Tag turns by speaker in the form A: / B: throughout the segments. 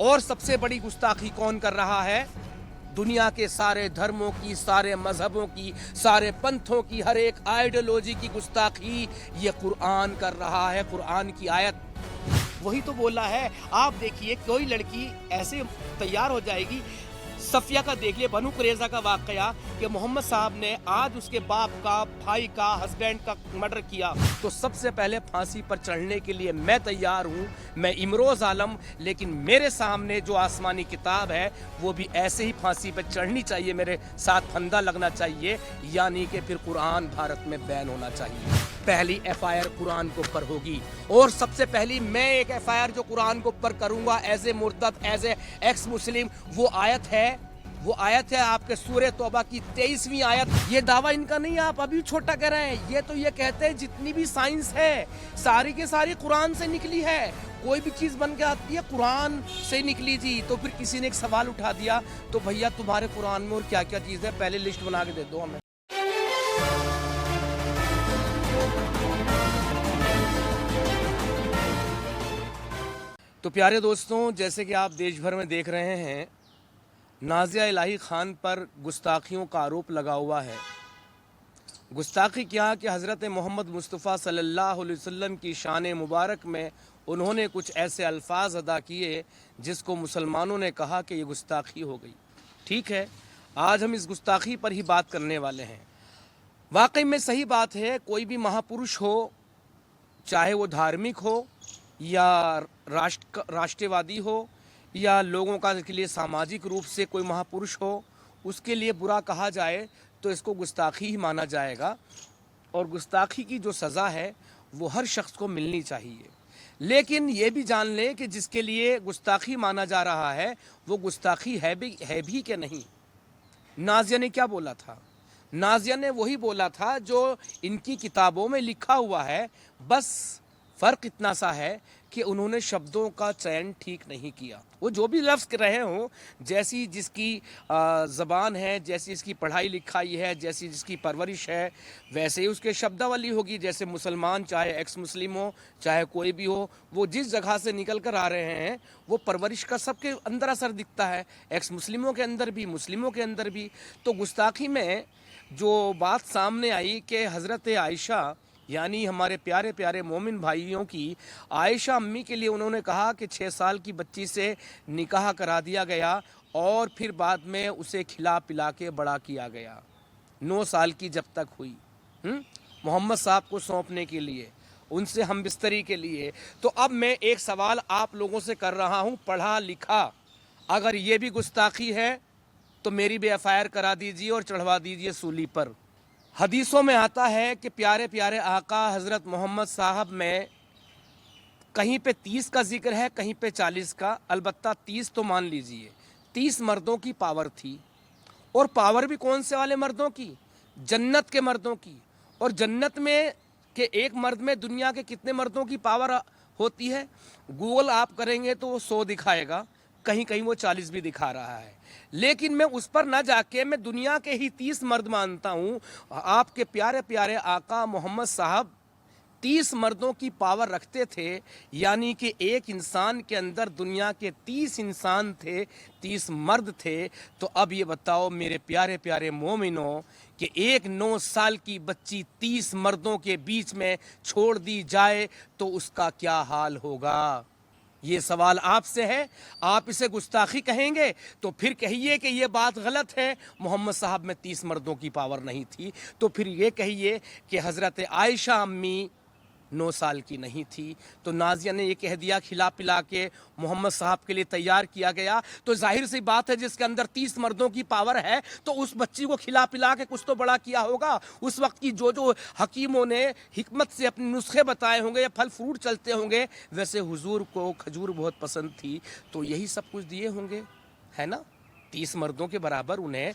A: और सबसे बड़ी गुस्ताखी कौन कर रहा है? दुनिया के सारे धर्मों की, सारे मजहबों की, सारे पंथों की, हर एक आइडियोलॉजी की गुस्ताखी ये कुरान कर रहा है। कुरान की आयत वही तो बोला है। आप देखिए, कोई लड़की ऐसे तैयार हो जाएगी, सफिया का देख लिए, बनु कुरैज़ा का वाकया कि मोहम्मद साहब ने आज उसके बाप का, भाई का, हस्बैंड का मर्डर किया, तो सबसे पहले फांसी पर चढ़ने के लिए मैं तैयार हूँ, मैं इमरोज़ आलम। लेकिन मेरे सामने जो आसमानी किताब है वो भी ऐसे ही फांसी पर चढ़नी चाहिए, मेरे साथ फंदा लगना चाहिए, यानी कि फिर कुरान भारत में बैन होना चाहिए। पहली एफआईआर कुरान के ऊपर होगी, और सबसे पहली मैं एक एफआईआर जो कुरान के ऊपर करूंगा एज ए मुर्तद, एज ए एक्स मुस्लिम, वो आयत है आपके सूरह तौबा की 23वीं आयत। ये दावा इनका नहीं, आप अभी छोटा कह रहे हैं। ये तो ये कहते हैं जितनी भी साइंस है सारी के सारी कुरान से निकली है। कोई भी चीज़ बन के आती है कुरान से निकली जी। तो फिर किसी ने एक सवाल उठा दिया, तो भैया तुम्हारे कुरान में और क्या क्या चीज़ है, पहले लिस्ट बना के दे दो हमें। तो प्यारे दोस्तों, जैसे कि आप देश भर में देख रहे हैं, नाज़िया इलाही ख़ान पर गुस्ताखियों का आरोप लगा हुआ है। गुस्ताखी क्या कि हज़रत मोहम्मद मुस्तफ़ा सल्लल्लाहु अलैहि वसल्लम की शान मुबारक में उन्होंने कुछ ऐसे अल्फाज अदा किए जिसको मुसलमानों ने कहा कि ये गुस्ताखी हो गई। ठीक है, आज हम इस गुस्ताखी पर ही बात करने वाले हैं। वाकई में सही बात है, कोई भी महापुरुष हो, चाहे वो धार्मिक हो या राष्ट्रवादी हो या लोगों का के लिए सामाजिक रूप से कोई महापुरुष हो, उसके लिए बुरा कहा जाए तो इसको गुस्ताखी ही माना जाएगा। और गुस्ताखी की जो सज़ा है वो हर शख्स को मिलनी चाहिए। लेकिन ये भी जान लें कि जिसके लिए गुस्ताखी माना जा रहा है वो गुस्ताखी है भी कि नहीं। नाज़िया ने क्या बोला था? नाज़िया ने वही बोला था जो इनकी किताबों में लिखा हुआ है, बस फ़र्क इतना सा है कि उन्होंने शब्दों का चयन ठीक नहीं किया। वो जो भी लफ्ज़ कर रहे हों, जैसी जिसकी ज़बान है, जैसी इसकी पढ़ाई लिखाई है, जैसी जिसकी परवरिश है, वैसे ही उसके शब्दावली होगी। जैसे मुसलमान चाहे एक्स मुस्लिम हो, चाहे कोई भी हो, वो जिस जगह से निकल कर आ रहे हैं वो परवरिश का सबके अंदर असर दिखता है, एक्स मुस्लिमों के अंदर भी, मुस्लिमों के अंदर भी। तो गुस्ताखी में जो बात सामने आई कि हज़रत आयशा, यानी हमारे प्यारे प्यारे मोमिन भाइयों की आयशा अम्मी के लिए उन्होंने कहा कि 6 साल की बच्ची से निकाह करा दिया गया और फिर बाद में उसे खिला पिला के बड़ा किया गया, 9 साल की जब तक हुई मोहम्मद साहब को सौंपने के लिए, उनसे हम बिस्तरी के लिए। तो अब मैं एक सवाल आप लोगों से कर रहा हूँ, पढ़ा लिखा अगर ये भी गुस्ताखी है तो मेरी भी एफआईआर करा दीजिए और चढ़वा दीजिए सूली पर। हदीसों में आता है कि प्यारे प्यारे आका हज़रत मोहम्मद साहब में कहीं पे 30 का जिक्र है, कहीं पे 40 का। अलबत्ता 30 तो मान लीजिए, 30 मर्दों की पावर थी। और पावर भी कौन से वाले मर्दों की? जन्नत के मर्दों की। और जन्नत में के एक मर्द में दुनिया के कितने मर्दों की पावर होती है? गूगल आप करेंगे तो वो 100 दिखाएगा, कहीं कहीं वो 40 भी दिखा रहा है। लेकिन मैं उस पर ना जाके मैं दुनिया के ही 30 मर्द मानता हूँ। आपके प्यारे प्यारे आका मोहम्मद साहब 30 मर्दों की पावर रखते थे, यानी कि एक इंसान के अंदर दुनिया के 30 इंसान थे, 30 मर्द थे। तो अब ये बताओ मेरे प्यारे प्यारे मोमिनों कि एक 9 साल की बच्ची 30 मर्दों के बीच में छोड़ दी जाए तो उसका क्या हाल होगा? ये सवाल आपसे है। आप इसे गुस्ताखी कहेंगे तो फिर कहिए कि ये बात गलत है, मोहम्मद साहब में 30 मर्दों की पावर नहीं थी। तो फिर ये कहिए कि हज़रत आयशा अम्मी 9 साल की नहीं थी। तो नाज़िया ने ये कह दिया खिला पिला के मोहम्मद साहब के लिए तैयार किया गया, तो जाहिर सी बात है जिसके अंदर 30 मर्दों की पावर है तो उस बच्ची को खिला पिला के कुछ तो बड़ा किया होगा। उस वक्त की जो हकीमों ने हिकमत से अपने नुस्खे बताए होंगे या फल फ्रूट चलते होंगे, वैसे हुजूर को खजूर बहुत पसंद थी तो यही सब कुछ दिए होंगे, है ना? 30 मर्दों के बराबर उन्हें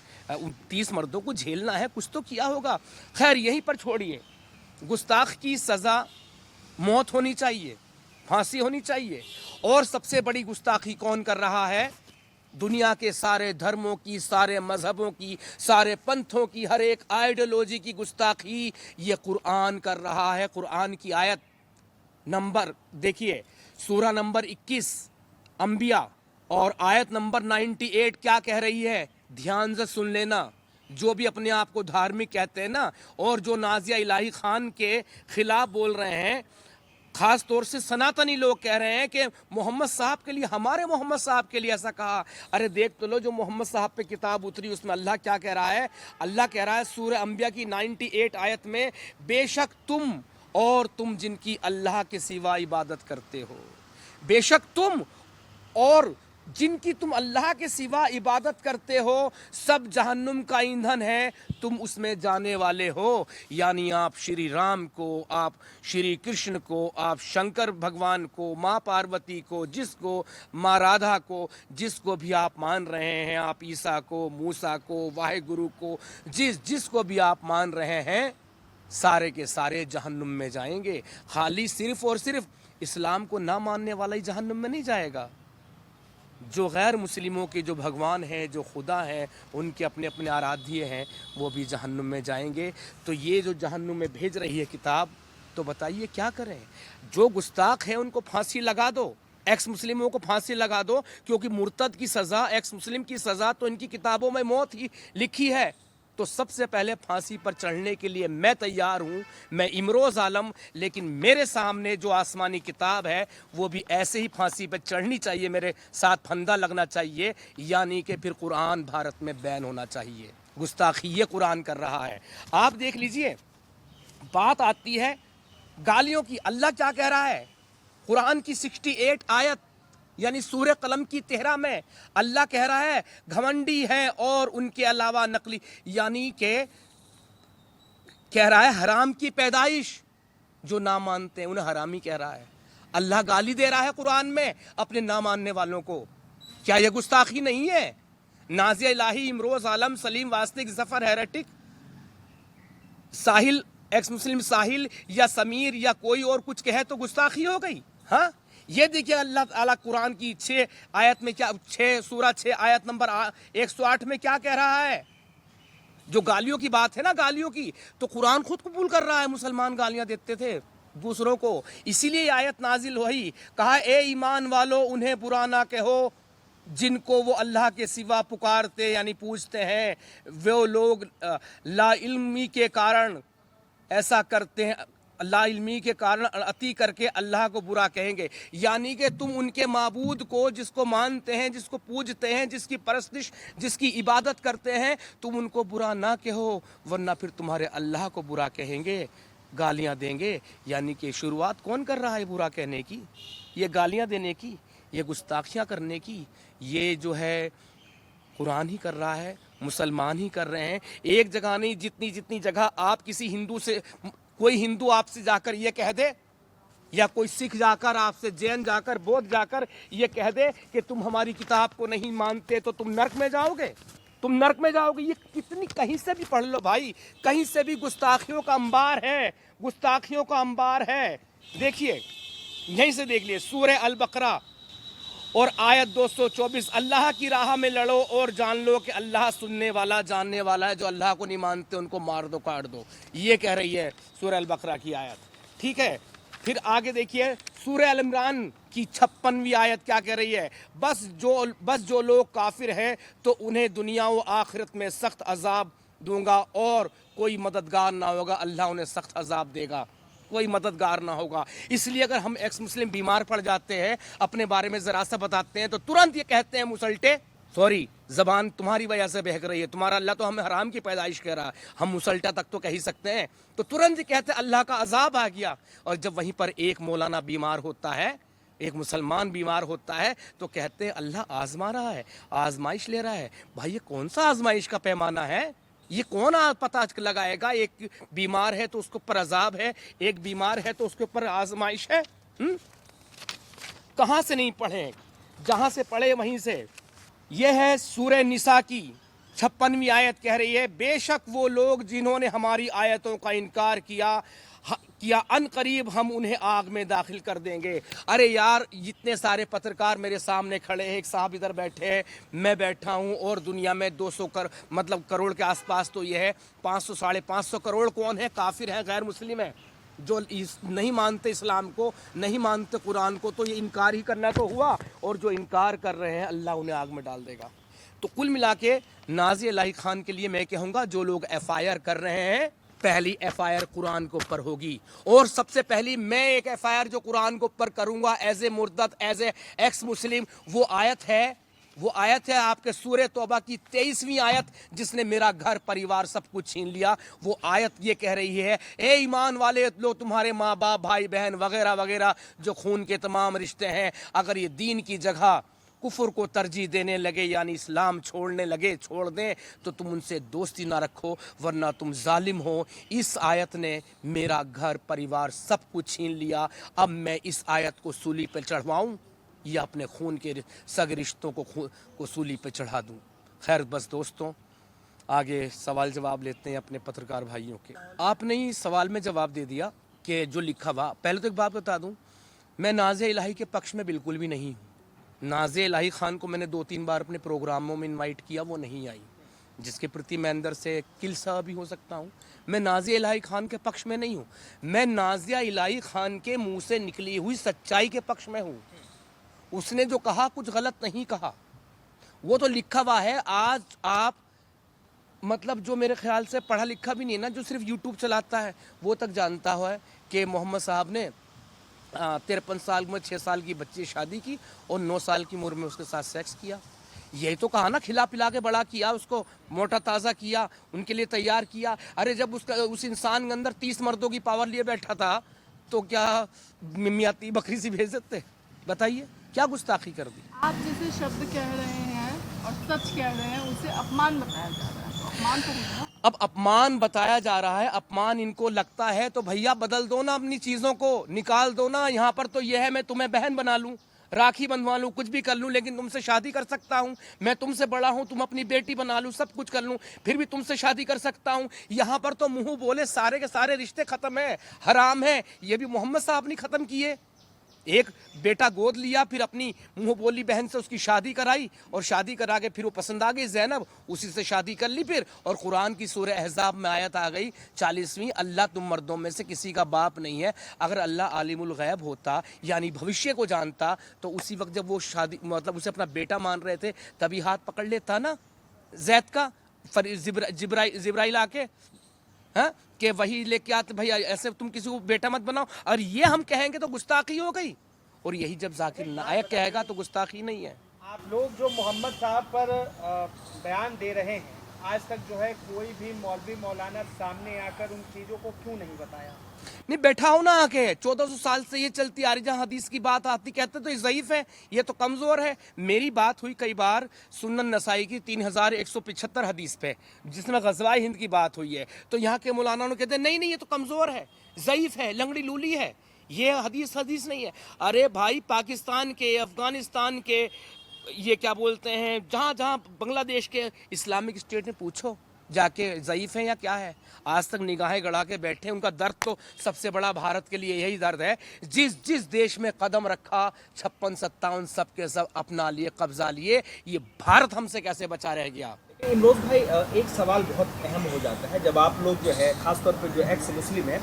A: 30 मर्दों को झेलना है, कुछ तो किया होगा। खैर यहीं पर छोड़िए, गुस्ताख की सज़ा मौत होनी चाहिए, फांसी होनी चाहिए। और सबसे बड़ी गुस्ताखी कौन कर रहा है? दुनिया के सारे धर्मों की, सारे मजहबों की, सारे पंथों की, हर एक आइडियोलॉजी की गुस्ताखी ये कुरान कर रहा है। कुरान की आयत नंबर देखिए, सूरा नंबर 21 अंबिया اور آیت نمبر 98 کیا کہہ رہی ہے؟ دھیان سے سن لینا. جو بھی اپنے آپ کو دھارمک کہتے ہیں نا اور جو نازیہ الہی خان کے خلاف بول رہے ہیں، خاص طور سے سناتنی لوگ کہہ رہے ہیں کہ محمد صاحب کے لیے، ہمارے محمد صاحب کے لیے ایسا کہا. ارے دیکھ تو لو جو محمد صاحب پہ کتاب اتری اس میں اللہ کیا کہہ رہا ہے. اللہ کہہ رہا ہے سورہ انبیاء کی 98 آیت میں، بے شک تم جن کی اللہ کے سوا عبادت کرتے ہو، بے شک تم اور جن کی تم اللہ کے سوا عبادت کرتے ہو سب جہنم کا ایندھن ہے، تم اس میں جانے والے ہو. یعنی آپ شری رام کو، آپ شری کرشن کو، آپ شنکر بھگوان کو، ماں پاروتی کو، جس کو ماں رادھا کو، جس کو بھی آپ مان رہے ہیں، آپ عیسیٰ کو، موسیٰ کو، واحد گرو کو، جس کو بھی آپ مان رہے ہیں، سارے کے سارے جہنم میں جائیں گے. خالی صرف اور صرف اسلام کو نہ ماننے والا ہی جہنم میں نہیں جائے گا. جو غیر مسلموں کے جو بھگوان ہیں، جو خدا ہیں، ان کے اپنے اپنے آرادھیے ہیں، وہ بھی جہنم میں جائیں گے. تو یہ جو جہنم میں بھیج رہی ہے کتاب، تو بتائیے کیا کریں؟ جو گستاخ ہیں ان کو پھانسی لگا دو، ایکس مسلموں کو پھانسی لگا دو، کیونکہ مرتد کی سزا، ایکس مسلم کی سزا تو ان کی کتابوں میں موت ہی لکھی ہے. تو سب سے پہلے پھانسی پر چڑھنے کے لیے میں تیار ہوں، میں امروز عالم. لیکن میرے سامنے جو آسمانی کتاب ہے وہ بھی ایسے ہی پھانسی پہ چڑھنی چاہیے، میرے ساتھ پھندا لگنا چاہیے. یعنی کہ پھر قرآن بھارت میں بین ہونا چاہیے. گستاخی یہ قرآن کر رہا ہے. آپ دیکھ لیجئے، بات آتی ہے گالیوں کی. اللہ کیا کہہ رہا ہے؟ قرآن کی 68 آیت یعنی سورہ قلم کی 13 میں اللہ کہہ رہا ہے گھمنڈی ہے اور ان کے علاوہ نقلی، یعنی کہ کہہ رہا ہے حرام کی پیدائش. جو نہ مانتے ہیں انہیں حرامی کہہ رہا ہے. اللہ گالی دے رہا ہے قرآن میں اپنے نہ ماننے والوں کو. کیا یہ گستاخی نہیں ہے؟ نازیہ الہی، امروز عالم، سلیم واسطیک، ظفر ہیریٹک، ساحل، ایکس مسلم ساحل یا سمیر یا کوئی اور کچھ کہے تو گستاخی ہو گئی. ہاں یہ دیکھیے اللہ تعالیٰ قرآن کی 6 آیت میں کیا، سورہ 6 آیت نمبر 108 میں کیا کہہ رہا ہے. جو گالیوں کی بات ہے نا، گالیوں کی، تو قرآن خود قبول کر رہا ہے مسلمان گالیاں دیتے تھے دوسروں کو. اسی لیے آیت نازل ہوئی، کہا اے ایمان والو انہیں برا نہ کہو جن کو وہ اللہ کے سوا پکارتے یعنی پوجتے ہیں. وہ لوگ لا علمی کے کارن ایسا کرتے ہیں، لا علمی کے کارن عطی کر کے اللہ کو برا کہیں گے. یعنی کہ تم ان کے معبود کو، جس کو مانتے ہیں، جس کو پوجتے ہیں، جس کی پرستش، جس کی عبادت کرتے ہیں، تم ان کو برا نہ کہو، ورنہ پھر تمہارے اللہ کو برا کہیں گے، گالیاں دیں گے. یعنی کہ شروعات کون کر رہا ہے برا کہنے کی؟ یہ گالیاں دینے کی، یہ گستاخیاں کرنے کی، یہ جو ہے قرآن ہی کر رہا ہے، مسلمان ہی کر رہے ہیں. ایک جگہ نہیں، جتنی جگہ آپ کسی ہندو سے، کوئی ہندو آپ سے جا کر یہ کہہ دے، یا کوئی سکھ جا کر آپ سے، جین جا کر، بودھ جا کر یہ کہہ دے کہ تم ہماری کتاب کو نہیں مانتے تو تم نرک میں جاؤ گے، تم نرک میں جاؤ گے. یہ کتنی، کہیں سے بھی پڑھ لو بھائی، کہیں سے بھی گستاخیوں کا انبار ہے، گستاخیوں کا انبار ہے. دیکھیے یہیں سے دیکھ لیے سورہ البقرہ اور آیت 224، اللہ کی راہ میں لڑو اور جان لو کہ اللہ سننے والا، جاننے والا ہے. جو اللہ کو نہیں مانتے ان کو مار دو، کاٹ دو. یہ کہہ رہی ہے سورہ البقرہ کی آیت. ٹھیک ہے، پھر آگے دیکھیے سورہ ال عمران کی 56ویں آیت کیا کہہ رہی ہے؟ بس جو لوگ کافر ہیں تو انہیں دنیا و آخرت میں سخت عذاب دوں گا اور کوئی مددگار نہ ہوگا. اللہ انہیں سخت عذاب دے گا، کوئی مددگار نہ ہوگا. اس لیے اگر ہم ایکس مسلم بیمار پڑ جاتے ہیں، اپنے بارے میں ذرا سا بتاتے ہیں، تو ترنت یہ کہتے ہیں مسلٹے، سوری زبان تمہاری وجہ سے بہک رہی ہے، تمہارا اللہ تو ہمیں حرام کی پیدائش کہہ رہا ہے، ہم مسلٹا تک تو کہہ ہی سکتے ہیں. تو ترنت یہ کہتے ہیں اللہ کا عذاب آ گیا. اور جب وہیں پر ایک مولانا بیمار ہوتا ہے، ایک مسلمان بیمار ہوتا ہے، تو کہتے ہیں اللہ آزما رہا ہے، آزمائش لے رہا ہے. بھائی یہ کون سا آزمائش کا پیمانہ ہے؟ یہ کون پتہ لگائے گا؟ ایک بیمار ہے تو اس کے اوپر عذاب ہے، ایک بیمار ہے تو اس کے اوپر آزمائش ہے. کہاں سے نہیں پڑھیں، جہاں سے پڑھے وہیں سے. یہ ہے سورہ نساء کی 56ویں آیت کہہ رہی ہے، بے شک وہ لوگ جنہوں نے ہماری آیتوں کا انکار کیا ان قریب ہم انہیں آگ میں داخل کر دیں گے. ارے یار جتنے سارے پترکار میرے سامنے کھڑے ہیں، ایک صاحب ادھر بیٹھے ہیں، میں بیٹھا ہوں، اور دنیا میں 200 کروڑ کے آس پاس تو یہ ہے 500 ساڑھے 500 کروڑ کون ہے؟ کافر ہیں، غیر مسلم ہیں. जो नहीं मानते इस्लाम को, नहीं मानते कुरान को, तो ये इनकार ही करना तो हुआ, और जो इनकार कर रहे हैं अल्लाह उन्हें आग में डाल देगा। तो कुल मिला के नाज़िया इलाही खान के लिए मैं कहूँगा, जो लोग FIR कर रहे हैं, पहली FIR कुरान के ऊपर होगी, और सबसे पहली मैं एक FIR जो कुरान के ऊपर करूँगा एज ए मुर्तद, एज ए एक्स मुस्लिम, वो आयत है आपके सूरह तौबा की 23वीं आयत, जिसने मेरा घर परिवार सब कुछ छीन लिया। वो आयत ये कह रही है, ए ईमान वाले लो, तुम्हारे माँ बाप, भाई बहन वगैरह वगैरह जो खून के तमाम रिश्ते हैं, अगर ये दीन की जगह कुफर को तरजीह देने लगे, यानी इस्लाम छोड़ने लगे, छोड़ दें, तो तुम उनसे दोस्ती ना रखो, वरना तुम जालिम हो। इस आयत ने मेरा घर परिवार सब कुछ छीन लिया, अब मैं इस आयत को सूली पर चढ़वाऊँ या अपने खून के सगे रिश्तों को सूली पे चढ़ा दूं। खैर बस दोस्तों, आगे सवाल जवाब लेते हैं अपने पत्रकार भाइयों के। आपने ही सवाल में जवाब दे दिया कि जो लिखा हुआ। पहले तो एक बात बता दूं, मैं नाज़िया इलाही के पक्ष में बिल्कुल भी नहीं हूँ। नाज़िया इलाही खान को मैंने 2-3 बार अपने प्रोग्रामों में इन्वाइट किया, वो नहीं आई, जिसके प्रति मैं अंदर से किल सा भी हो सकता हूँ। मैं नाज़िया इलाही खान के पक्ष में नहीं हूँ, मैं नाज़िया इलाही खान के मुँह से निकली हुई सच्चाई के पक्ष में हूँ। उसने जो कहा कुछ गलत नहीं कहा, वो तो लिखा हुआ है। आज आप मतलब जो मेरे ख्याल से पढ़ा लिखा भी नहीं ना, जो सिर्फ यूट्यूब चलाता है, वो तक जानता है कि मोहम्मद साहब ने 53 साल में 6 साल की बच्ची शादी की और 9 साल की उम्र में उसके साथ सेक्स किया। यही तो कहा ना, खिला पिला के बड़ा किया, उसको मोटा ताज़ा किया, उनके लिए तैयार किया। अरे जब उस इंसान के अंदर 30 मर्दों की पावर लिए बैठा था, तो क्या मियाती बकरी सी भेज देते? बताइए, क्या गुस्ताखी कर दी?
B: आप जैसे शब्द कह रहे हैं और सच कह रहे हैं, उसे अपमान बताया जा रहा है, तो अपमान तो नहीं।
A: अब अपमान बताया जा रहा है, अपमान इनको लगता है तो भैया बदल दो ना, अपनी चीज़ों को निकाल दो ना। यहाँ पर तो यह है, मैं तुम्हें बहन बना लूँ, राखी बंधवा लूँ, कुछ भी कर लूँ, लेकिन तुमसे शादी कर सकता हूँ। मैं तुमसे बड़ा हूँ, तुम अपनी बेटी बना लूँ, सब कुछ कर लूँ, फिर भी तुमसे शादी कर सकता हूँ। यहाँ पर तो मुँह बोले सारे के सारे रिश्ते ख़त्म है, हराम है। ये भी मोहम्मद साहब ने ख़त्म किए। एक बेटा गोद लिया, फिर अपनी मुंह बोली बहन से उसकी शादी कराई, और शादी करा के फिर वो पसंद आ गई ज़ैनब, उसी से शादी कर ली फिर। और कुरान की सूरह अहज़ाब में आयत आ गई 40वीं, अल्लाह तुम मर्दों में से किसी का बाप नहीं है। अगर अल्लाह आलिमुल गैब होता, यानी भविष्य को जानता, तो उसी वक्त जब वो शादी मतलब उसे अपना बेटा मान रहे थे, तभी हाथ पकड़ लेता ना जैद का, जिब्राइल आके, हाँ, कि वही लेके आते, भैया ऐसे तुम किसी को बेटा मत बनाओ। और ये हम कहेंगे तो गुस्ताखी हो गई, और यही जब जाकिर नायक कहेगा तो गुस्ताखी नहीं है।
C: आप लोग जो मोहम्मद साहब पर बयान दे रहे हैं, आज तक जो है कोई भी मौलवी मौलाना सामने आकर उन चीज़ों को क्यों नहीं बताया?
A: नहीं, बैठा हो ना आके, 1400 साल से ये चलती आ रही, जहाँ हदीस की बात आती कहते तो ये ज़ईफ़ है, ये तो कमज़ोर है। मेरी बात हुई कई बार सुनन नसाई की 3175 हदीस पे, जिसमें ग़ज़वाए हिंद की बात हुई है, तो यहाँ के मौलाना ने कहते नहीं नहीं, ये तो कमज़ोर है, ज़ईफ़ है, लंगड़ी लूली है, ये हदीस नहीं है। अरे भाई, पाकिस्तान के, अफ़गानिस्तान के, ये क्या बोलते हैं, जहाँ जहाँ बांग्लादेश के इस्लामिक स्टेट में पूछो जाके, ज़ईफ़ है या क्या है। आज तक निगाहें गड़ा के बैठे, उनका दर्द तो सबसे बड़ा भारत के लिए यही दर्द है। जिस देश में कदम रखा, 56-57 सब के सब अपना लिए, कब्जा लिए, ये भारत हमसे कैसे बचा रह गया?
C: इमरोज भाई, एक सवाल बहुत अहम हो जाता है जब आप लोग जो है, ख़ासतौर पर जो एक्स मुस्लिम है,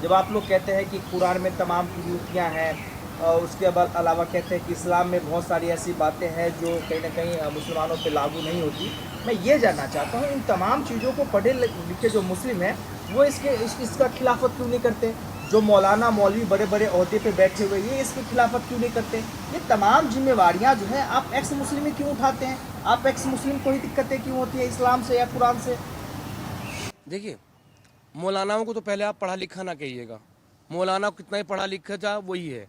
C: जब आप लोग कहते हैं कि कुरान में तमाम खूबियाँ हैं, और उसके अलावा कहते हैं कि इस्लाम में बहुत सारी ऐसी बातें हैं जो कहीं ना कहीं मुसलमानों पे लागू नहीं होती। मैं ये जानना चाहता हूँ, इन तमाम चीज़ों को पढ़े लिखे जो मुस्लिम हैं, वो इसका खिलाफत क्यों नहीं करते? जो मौलाना मौलवी बड़े बड़े ओहदे पे बैठे हुए, ये इसकी खिलाफत क्यों नहीं करते? ये तमाम जिम्मेवारियाँ जो है आप एक्स मुस्लिम क्यों उठाते हैं? आप एक्स मुस्लिम को ही दिक्कतें क्यों होती है इस्लाम से या कुरान से?
A: देखिए, मौलानाओं को तो पहले आप पढ़ा लिखा ना कहिएगा, मौलाना को कितना ही पढ़ा लिखा जा वही है।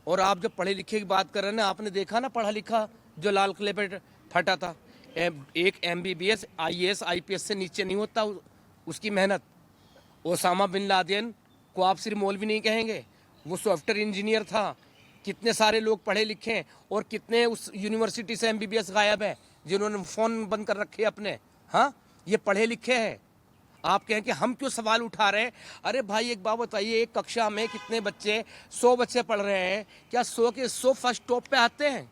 A: और आप जब पढ़े लिखे की बात कर रहे हैं ना, आपने देखा ना पढ़ा लिखा जो लाल किले पे फटा था, एक MBBS IAS IPS से नीचे नहीं होता उसकी मेहनत। ओसामा बिन लादेन को आप सिर्फ मौलवी नहीं कहेंगे, वो सॉफ्टवेयर इंजीनियर था। कितने सारे लोग पढ़े लिखे हैं, और कितने उस यूनिवर्सिटी से MBBS गायब है, जिन्होंने फ़ोन बंद कर रखे अपने। हाँ, ये पढ़े लिखे हैं। आप कहें कि हम क्यों सवाल उठा रहे हैं? अरे भाई, एक बात बताइए, एक कक्षा में कितने बच्चे, 100 बच्चे पढ़ रहे हैं, क्या 100 के 100 फर्स्ट टॉप पे आते हैं?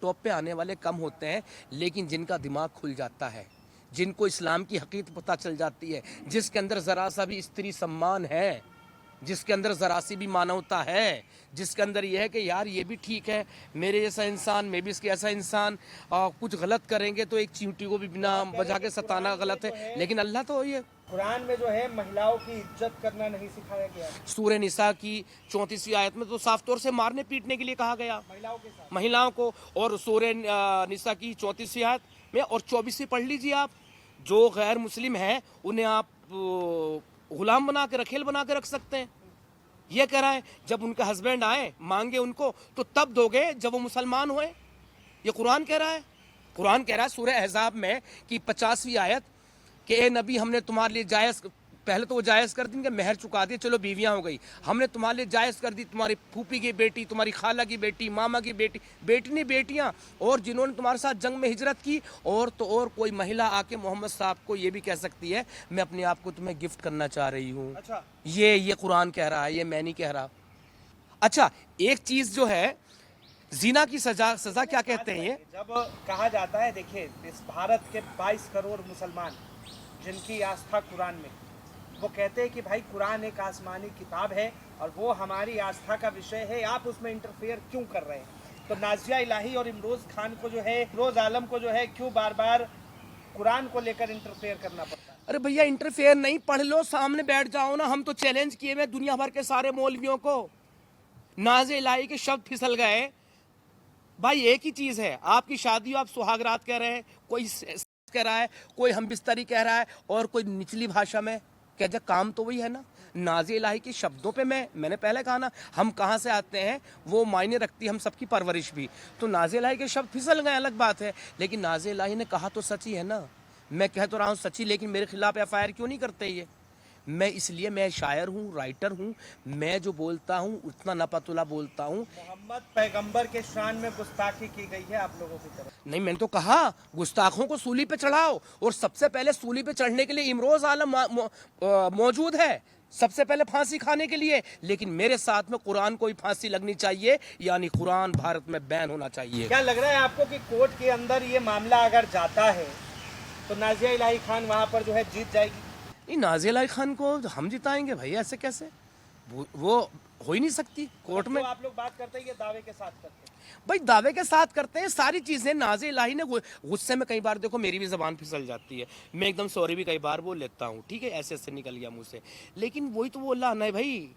A: टॉप पे आने वाले कम होते हैं, लेकिन जिनका दिमाग खुल जाता है, जिनको इस्लाम की हकीकत पता चल जाती है, जिसके अंदर ज़रा सा भी स्त्री सम्मान है, جس کے اندر ذرا سی بھی مانوتا ہے، جس کے اندر یہ ہے کہ یار یہ بھی ٹھیک ہے، میرے جیسا انسان، میں بھی اس کے ایسا انسان، کچھ غلط کریں گے تو ایک چیونٹی کو بھی بنا بجا کے ستانا غلط ہے، لیکن اللہ تو یہ
C: قرآن میں جو ہے مہیلاؤں کی عزت کرنا نہیں سکھایا گیا،
A: سورہ نساء کی 34ویں آیت میں تو صاف طور سے مارنے پیٹنے کے لیے کہا گیا
C: مہیلاؤں کے ساتھ.
A: مہیلاؤں کو، اور سورہ نساء کی 34ویں آیت میں اور 24ویں پڑھ لیجیے آپ، جو غیر مسلم ہیں انہیں آپ غلام بنا کے رکھیل بنا کے رکھ سکتے ہیں. یہ کہہ رہا ہے جب ان کا ہسبینڈ آئے مانگے ان کو تو تب دو گے جب وہ مسلمان ہوئے. یہ قرآن کہہ رہا ہے. قرآن کہہ رہا ہے سورہ احزاب میں کہ 50ویں آیت کہ اے نبی ہم نے تمہارے لیے جائز، پہلے تو وہ جائز کر دیں گے، مہر چکا دیے، چلو بیویاں ہو گئی، ہم نے تمہارے لیے جائز کر دی تمہاری پھوپھی کی بیٹی، تمہاری خالہ کی بیٹی، ماما کی بیٹی، بیٹی نہیں بیٹیاں، اور جنہوں نے تمہارے ساتھ جنگ میں ہجرت کی، اور تو اور کوئی مہیلا آ کے محمد صاحب کو یہ بھی کہہ سکتی ہے میں اپنے آپ کو تمہیں گفٹ کرنا چاہ رہی ہوں.
C: اچھا
A: یہ قرآن کہہ رہا ہے، یہ میں نہیں کہہ رہا. اچھا ایک چیز جو ہے زنا کی سزا کیا کہتے ہیں؟ یہ
C: جب کہا جاتا ہے، دیکھیں اس بھارت کے 22 کروڑ مسلمان جن کی آستھا قرآن میں، وہ کہتے ہیں کہ بھائی قرآن ایک آسمانی کتاب ہے اور وہ ہماری آستھا کا وشے ہے، آپ اس میں انٹرفیئر کیوں کر رہے ہیں؟ تو نازیہ الہی اور امروز خان کو جو ہے، امروز عالم کو جو ہے کیوں بار بار قرآن کو لے کر انٹرفیئر کرنا پڑتا ہے؟
A: ارے بھیا انٹرفیئر نہیں، پڑھ لو، سامنے بیٹھ جاؤ نا. ہم تو چیلنج کیے ہوئے دنیا بھر کے سارے مولویوں کو، نازیہ الہی کے شبد پھسل گئے. بھائی ایک ہی چیز ہے، آپ کی شادی ہو، آپ سہاگرات کہہ رہے ہیں، کوئی کہہ رہا ہے، کوئی ہم بستری کہہ رہا ہے، اور کوئی نچلی بھاشا میں کہہ جا، کام تو وہی ہے نا. نازیہ الہی کے شبدوں پہ میں نے پہلے کہا نا ہم کہاں سے آتے ہیں وہ معنی رکھتی ہے، ہم سب کی پرورش بھی. تو نازیہ الہی کے شبد پھسل گئے الگ بات ہے، لیکن نازیہ الہی نے کہا تو سچ ہی ہے نا. میں کہہ تو رہا ہوں سچی، لیکن میرے خلاف ایف آئی آر کیوں نہیں کرتے یہ؟ میں اس لیے میں شاعر ہوں، رائٹر ہوں، میں جو بولتا ہوں اتنا نپتلا بولتا ہوں.
C: محمد پیغمبر کے شان میں گستاخی کی گئی ہے آپ لوگوں کی طرف.
A: نہیں میں نے تو کہا گستاخوں کو سولی پہ چڑھاؤ، اور سب سے پہلے سولی پہ چڑھنے کے لیے امروز عالم موجود ہے، سب سے پہلے پھانسی کھانے کے لیے. لیکن میرے ساتھ میں قرآن کو بھی پھانسی لگنی چاہیے، یعنی قرآن بھارت میں بین ہونا چاہیے.
C: کیا لگ رہا ہے آپ کو کہ کورٹ کے اندر یہ معاملہ اگر جاتا ہے تو نازیہ الہی خان وہاں پر جو ہے جیت جائے گی؟
A: نہیں نازیہ الہی خان کو ہم جتائیں گے بھائی، ایسے کیسے؟ وہ ہو ہی نہیں سکتی کورٹ میں.
C: تو آپ لوگ بات کرتے ہیں یہ دعوے کے ساتھ کرتے ہیں.
A: بھائی دعوے کے ساتھ کرتے ہیں ساری چیزیں. نازیہ الہی نے غصے میں کئی بار دیکھو میری بھی زبان پھسل جاتی ہے، میں ایک دم سوری بھی کئی بار بول لیتا ہوں، ٹھیک ہے، ایسے ایسے نکل گیا منہ سے، لیکن وہی تو بولا نہیں بھائی،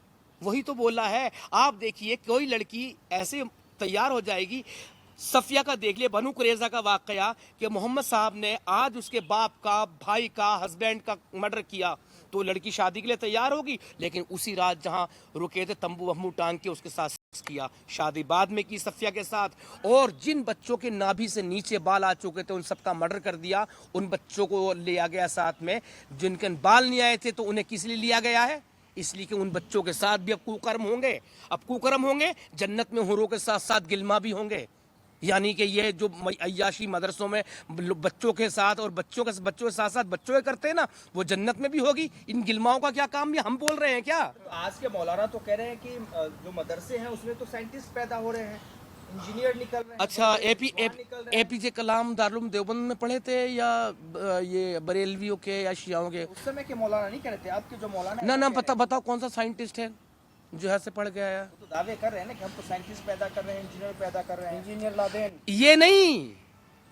A: وہی تو بولا ہے. آپ دیکھیے کوئی لڑکی ایسے تیار ہو جائے گی، صفیہ کا دیکھ لیے، بنو قریظہ کا واقعہ کہ محمد صاحب نے آج اس کے باپ کا، بھائی کا، ہسبینڈ کا مرڈر کیا، تو لڑکی شادی کے لیے تیار ہوگی، لیکن اسی رات جہاں رکے تھے تمبو وہمو ٹانگ کے اس کے ساتھ کیا، شادی بعد میں کی صفیہ کے ساتھ. اور جن بچوں کے نابھی سے نیچے بال آ چکے تھے ان سب کا مرڈر کر دیا. ان بچوں کو لیا گیا ساتھ میں، جن کے بال نہیں آئے تھے تو انہیں کس لیے لیا گیا ہے؟ اس لیے کہ ان بچوں کے ساتھ بھی اب کوکرم ہوں گے. اب کوکرم ہوں گے، جنت میں حوروں کے ساتھ ساتھ گلما بھی ہوں گے. یعنی کہ یہ جو عیاشی مدرسوں میں بچوں کے ساتھ اور بچوں کے ساتھ ساتھ بچوں کے کرتے ہیں نا، وہ جنت میں بھی ہوگی. ان گلماؤں کا کیا کام، یہ ہم بول رہے ہیں کیا؟
C: آج کے مولانا تو کہہ رہے ہیں کہ جو مدرسے ہیں اس میں تو سائنٹسٹ پیدا ہو رہے ہیں، انجینئر نکل رہے ہیں.
A: اچھا اے پی جے کلام دارالعلوم دیوبند میں پڑھے تھے یا یہ بریلویوں کے یا شیعوں کے؟
C: اس سمے کے مولانا نہیں کہہ رہے تھے، آپ کے جو مولانا
A: نہ بتاؤ کون سا سائنٹسٹ ہے جو ایسے پڑھ کے آیا؟
C: تو دعوے کر رہے ہیں نا کہ ہم تو سائنٹسٹ پیدا کر رہے ہیں، انجینئر پیدا کر رہے ہیں، انجینئر لا دیں.
A: یہ نہیں،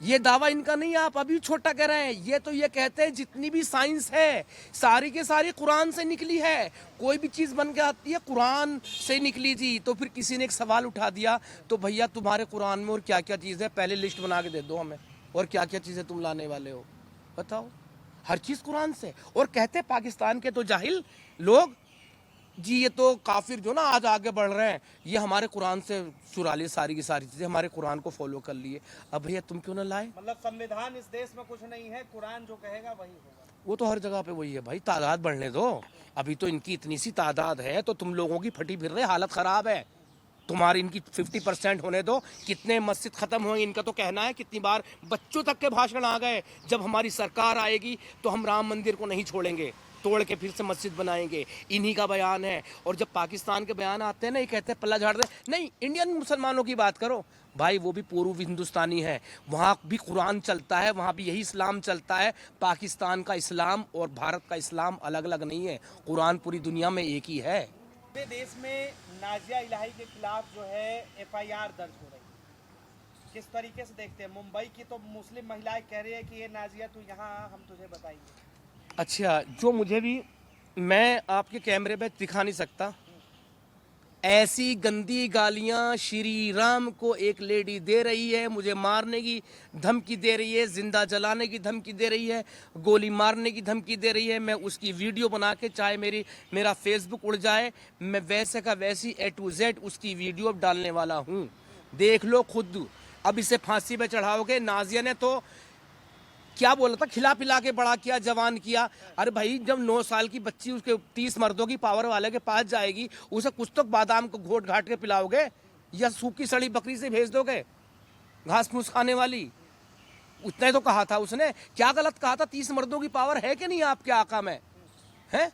A: یہ دعویٰ ان کا نہیں، آپ ابھی چھوٹا کہہ رہے ہیں. یہ تو یہ کہتے ہیں جتنی بھی سائنس ہے ساری کے ساری قرآن سے نکلی ہے. کوئی بھی چیز بن کے آتی ہے قرآن سے نکلی جی. تو پھر کسی نے ایک سوال اٹھا دیا تو بھیا تمہارے قرآن میں اور کیا کیا چیز ہے پہلے لسٹ بنا کے دے دو ہمیں، اور کیا کیا چیزیں تم لانے والے ہو بتاؤ. ہر چیز قرآن سے. اور کہتے پاکستان کے تو جاہل لوگ جی یہ تو کافر جو نا آج آگے بڑھ رہے ہیں یہ ہمارے قرآن سے چرا لیے ساری کی ساری چیزیں، ہمارے قرآن کو فالو کر لیے. اب بھیا تم کیوں نہ لائے؟
C: مطلب سنویدھان اس دیش میں کچھ نہیں ہے، قرآن جو کہے گا وہی ہوگا.
A: وہ تو ہر جگہ پہ وہی ہے بھائی. تعداد بڑھنے دو، ابھی تو ان کی اتنی سی تعداد ہے تو تم لوگوں کی پھٹی پھر رہے، حالت خراب ہے تمہاری. ان کی 50% ہونے دو، کتنے مسجد ختم ہوئے ان کا تو کہنا ہے. کتنی بار بچوں تک کے بھاشن آ گئے، جب ہماری سرکار آئے گی تو ہم رام مندر کو نہیں چھوڑیں گے، توڑ کے پھر سے مسجد بنائیں گے. انہی کا بیان ہے. اور جب پاکستان کے بیان آتے ہیں نا یہ کہتے ہیں پلہ جھاڑ دیں. نہیں، انڈین مسلمانوں کی بات کرو بھائی، وہ بھی پورو ہندوستانی ہے، وہاں بھی قرآن چلتا ہے، وہاں بھی یہی اسلام چلتا ہے. پاکستان کا اسلام اور بھارت کا اسلام الگ الگ نہیں ہے، قرآن پوری دنیا میں ایک ہی ہے.
C: पूरे देश में नाजिया इलाही के खिलाफ जो है एफआईआर दर्ज हो रही है, किस तरीके से देखते हैं? मुंबई की तो मुस्लिम महिलाएं कह रही है कि ये नाजिया तू यहाँ आ, हम तुझे बताएंगे।
A: अच्छा, जो मुझे भी, मैं आपके कैमरे पे दिखा नहीं सकता, ऐसी गंदी गालियां श्री राम को एक लेडी दे रही है, मुझे मारने की धमकी दे रही है, जिंदा जलाने की धमकी दे रही है, गोली मारने की धमकी दे रही है। मैं उसकी वीडियो बना के, चाहे मेरा फेसबुक उड़ जाए, मैं वैसे का वैसी A to Z उसकी वीडियो डालने वाला हूँ। देख लो खुद। अब इसे फांसी पे चढ़ाओगे। नाजिया ने तो क्या बोला था, खिला पिला के बड़ा किया, जवान किया। अरे भाई, जब 9 साल की बच्ची उसके 30 मर्दों की पावर वाले के पास जाएगी, उसे कुछ तो बादाम को घोट घाट के पिलाओगे या सूखी सड़ी बकरी से भेज दोगे, घास फूस खाने वाली? उतना ही तो कहा था उसने। क्या गलत कहा था? 30 मर्दों की पावर है कि नहीं आपके आका में? है?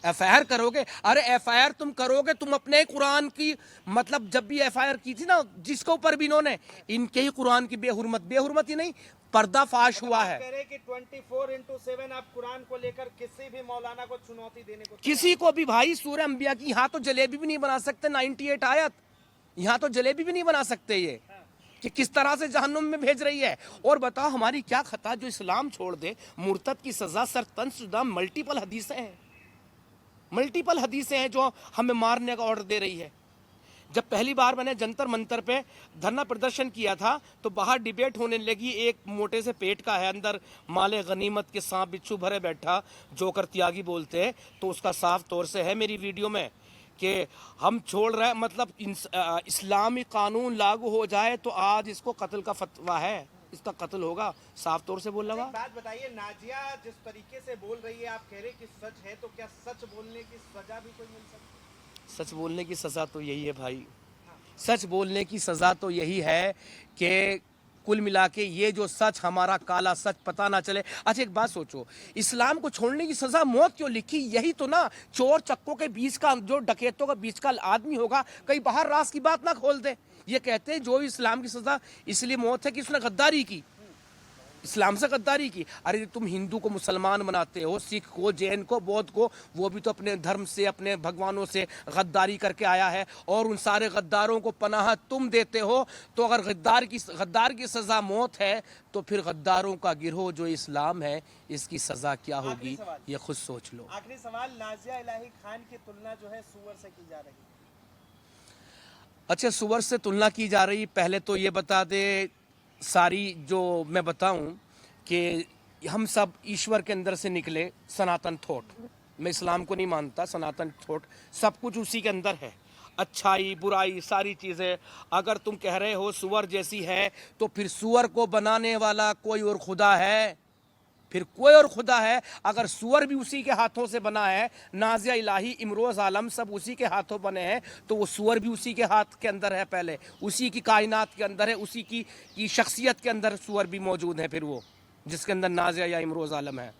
A: एफआईआर करोगे? अरे एफआईआर तुम करोगे, तुम अपने कुरान की, मतलब जब भी एफआईआर की थी ना, जिसके ऊपर भी इन्होंने, इनके ही कुरान की बेहुरमती नहीं, पर्दाफाश हुआ है।
C: कह रहे कि 24/7 आप कुरान को लेकर किसी भी मौलाना को चुनौती देने को,
A: किसी को भी भाई, सूरह अंबिया की यहाँ तो जलेबी भी नहीं बना सकते। 98 आयत, यहाँ तो जलेबी भी नहीं बना सकते ये, कि किस तरह से जहन्नुम में भेज रही है। और बताओ हमारी क्या खता जो इस्लाम छोड़ दे, मुर्तद की सजा सरतनशुदा। मल्टीपल हदीसें हैं जो हमें मारने का ऑर्डर दे रही है। जब पहली बार मैंने जंतर मंतर पे धरना प्रदर्शन किया था, तो बाहर डिबेट होने लगी, एक मोटे से पेट का है, अंदर माले गनीमत के सांप बिच्छू भरे बैठा, जोकर त्यागी बोलते हैं। तो उसका साफ तौर से है मेरी वीडियो में कि हम छोड़ रहे हैं, मतलब इस्लामी कानून लागू हो जाए तो आज इसको कत्ल का फतवा है, इसका कत्ल होगा। साफ तौर से बोल रहा।
C: एक बात बताइए, नाजिया जिस तरीके से बोल रही है, आप कह रहे कि सच है, तो क्या सच बोलने की सजा भी कोई मिल सकती है?
A: सच बोलने की सज़ा तो यही है भाई, सच बोलने की सज़ा तो यही है कि कुल मिला के ये जो सच, हमारा काला सच पता ना चले। अच्छा एक बात सोचो, इस्लाम को छोड़ने की सज़ा मौत क्यों लिखी? यही तो ना, चोर चक्कों के बीच का, जो डकैतों के बीच का आदमी होगा, कहीं बाहर राज की बात ना खोल दे। ये कहते हैं जो इस्लाम की सज़ा इसलिए मौत है कि उसने गद्दारी की, इस्लाम से गद्दारी की। अरे तुम हिंदू को मुसलमान बनाते हो, सिख को, जैन को, बौद्ध को, वो भी तो अपने धर्म से, अपने भगवानों से गद्दारी करके आया है, और उन सारे गद्दारों को पनाह तुम देते हो। तो अगर गद्दार की सज़ा मौत है, तो फिर गद्दारों का गिरोह जो इस्लाम है, इसकी सज़ा क्या होगी, ये खुद सोच लो।
C: आखिरी सवाल, नाजिया इलाही खान की तुलना जो है सूअर से की जा रही है।
A: अच्छा, सुअर से तुलना की जा रही, पहले तो ये बता दे, सारी जो मैं बताऊं कि हम सब ईश्वर के अंदर से निकले, सनातन थॉट। मैं इस्लाम को नहीं मानता, सनातन थॉट सब कुछ उसी के अंदर है, अच्छाई बुराई सारी चीज़ें। अगर तुम कह रहे हो सुअर जैसी है, तो फिर सुअर को बनाने वाला कोई और खुदा है, फिर कोई और खुदा है। अगर सुअर भी उसी के हाथों से बना है, नाजिया इलाही, इमरोज़ आलम सब उसी के हाथों बने हैं, तो वो सुअर भी उसी के हाथ के अंदर है, पहले उसी की कायनात के अंदर है, उसी की शख्सियत के अंदर सुअर भी मौजूद है, फिर वो जिसके अंदर नाजिया या इमरोज़ आलम है।